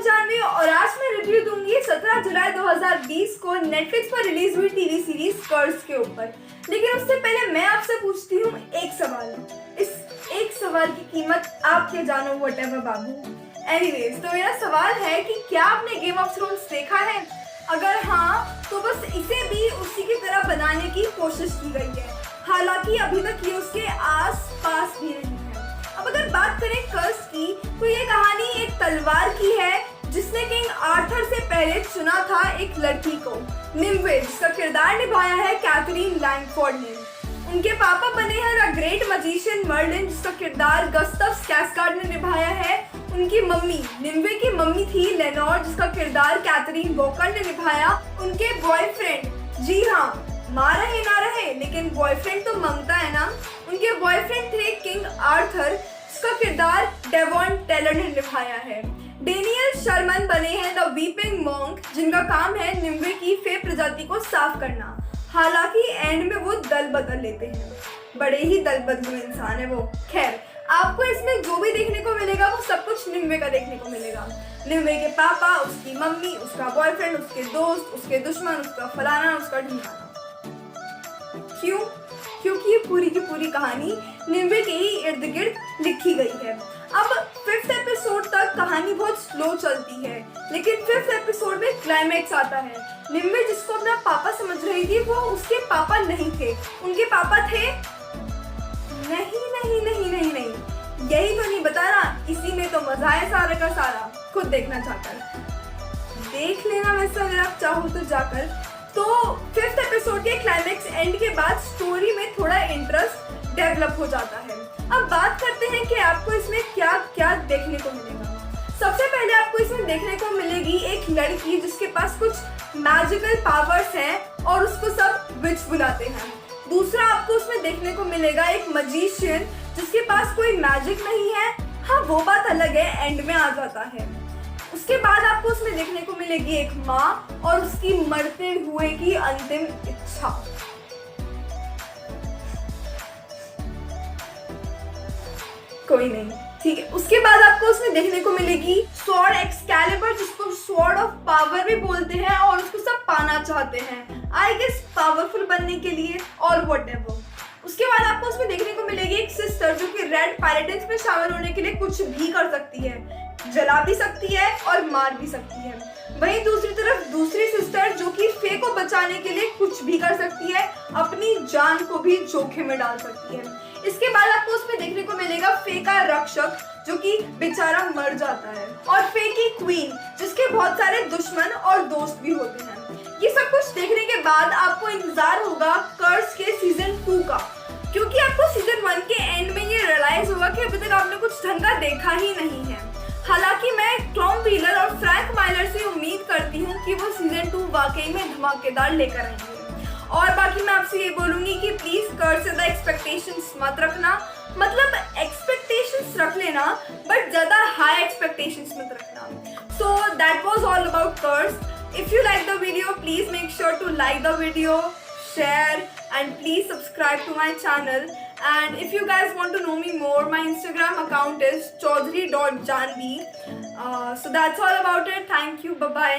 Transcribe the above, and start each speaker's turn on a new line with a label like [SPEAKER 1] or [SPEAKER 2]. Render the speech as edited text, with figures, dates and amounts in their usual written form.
[SPEAKER 1] जानवी और आज मैं रिव्यू दूंगी 17 जुलाई 2020 को नेटफ्लिक्स पर रिलीज हुई टीवी सीरीज कर्स के ऊपर। लेकिन उससे पहले मैं आपसे पूछती हूँ एक सवाल। इस एक सवाल की कीमत आप क्या जानो, व्हाटएवर बाबू। एनीवेज, तो मेरा सवाल है कि क्या आपने गेम ऑफ थ्रोन्स देखा है? अगर हाँ, तो बस इसे भी उसी की तरह बनाने की कोशिश की गई है। हालांकि अभी तक ये उसके आस पास भी नहीं है। अब अगर बात करें कर्स की, तो ये कहानी एक तलवार की है जिसने किंग आर्थर से पहले चुना था एक लड़की को, निम्वे, जिसका किरदार निभाया है कैथरीन लैंगफोर्ड ने। उनके पापा बने हैं द ग्रेट मजिशियन मर्लिन, जिसका किरदार गस्टव स्कैर्सगार्ड ने निभाया है। उनकी मम्मी, निम्वे की मम्मी थी लेनोर, जिसका किरदार कैथरीन वॉकर ने निभाया। उनके बॉयफ्रेंड, जी हाँ, माँ रहे ना रहे लेकिन बॉयफ्रेंड तो ममता है ना, उनके बॉयफ्रेंड थे किंग आर्थर, जिसका किरदार डेवॉन टेलर ने निभाया है। डेनियल शर्मन बने हैं द वीपिंग मॉन्क, जिनका काम है निम्वे की फे प्रजाति को साफ करना। हालांकि एंड में वो दल बदल लेते हैं, बड़े ही दल बदलू इंसान है वो। खैर, आपको इसमें जो भी देखने को मिलेगा वो सब कुछ निम्वे का देखने को मिलेगा। निम्वे के पापा, उसकी मम्मी, उसका बॉयफ्रेंड, उसके दोस्त, उसके दुश्मन, उसका फलाना, उसका ढिंकाना। क्यों? क्योंकि ये पूरी की पूरी कहानी निम्वे के ही इर्द गिर्द लिखी गई है। अब 5th एपिसोड तक कहानी बहुत स्लो चलती है, लेकिन 5th एपिसोड में क्लाइमैक्स आता है। निम्वे जिसको अपना पापा समझ रही थी, वो उसके पापा नहीं थे। उनके पापा थे नहीं नहीं नहीं नहीं नहीं, यही तो नहीं बता रहा। इसी में तो मजा है सारा का सारा। खुद देखना चाहकर देख लेना, वैसे अगर आप चाहो तो जाकर। तो 5th एपिसोड के क्लाइमैक्स एंड के बाद स्टोरी में थोड़ा इंटरेस्ट डेवलप हो जाता है। अब बात करते हैं कि आपको इसमें क्या क्या देखने को मिलेगा। सबसे पहले आपको इसमें देखने को मिलेगी एक लड़की जिसके पास कुछ मैजिकल पावर्स हैं और उसको सब विच बुलाते हैं। दूसरा, आपको उसमें देखने को मिलेगा एक मजिशियन जिसके पास कोई मैजिक नहीं है। हाँ, वो बात अलग है, एंड में आ जाता है। उसके बाद आपको उसमें देखने को मिलेगी एक माँ और उसकी मरते हुए की अंतिम इच्छा। कोई नहीं, ठीक है। उसके बाद आपको उसमें देखने को मिलेगी स्वॉर्ड एक्सकैलिबर, जिसको स्वॉर्ड ऑफ पावर भी बोलते हैं, और उसको सब पाना चाहते हैं, आई गेस पावरफुल बनने के लिए और व्हाटएवर। उसके बाद आपको उसमें देखने को मिलेगी एक सिस्टर जो कि रेड पायरेट्स में शामिल होने के लिए कुछ भी कर सकती है, जला भी सकती है और मार भी सकती है। वहीं दूसरी तरफ दूसरी सिस्टर जो कि फे को बचाने के लिए कुछ भी कर सकती है, अपनी जान को भी जोखिम में डाल सकती है। इसके बाद आपको उसमें देखने को मिलेगा फे का रक्षक जो कि बेचारा मर जाता है, और फे की क्वीन जिसके बहुत सारे दुश्मन और दोस्त भी होते हैं। ये सब कुछ देखने के बाद आपको इंतजार होगा कर्स के सीजन 2 का, क्योंकि आपको सीजन 1 के एंड में ये रियलाइज होगा कि अभी तक आपने कुछ ढंग का देखा ही नहीं है। हालांकि मैं टॉम व्हीलर और फ्रैंक माइलर से उम्मीद करती हूँ कि वो सीजन 2 वाकई में धमाकेदार लेकर आएंगे। और बाकी मैं आपसे ये बोलूंगी कि प्लीज कर्स से द एक्सपेक्टेशंस मत रखना। मतलब एक्सपेक्टेशंस रख लेना, बट ज्यादा हाई एक्सपेक्टेशंस मत रखना। So that was all about curse. If you like the video, please make sure to like the video, share, and please subscribe to my channel. And if you guys want to know me more, my Instagram account is chaudhary.janvi. So that's all about it. Thank you. Bye bye.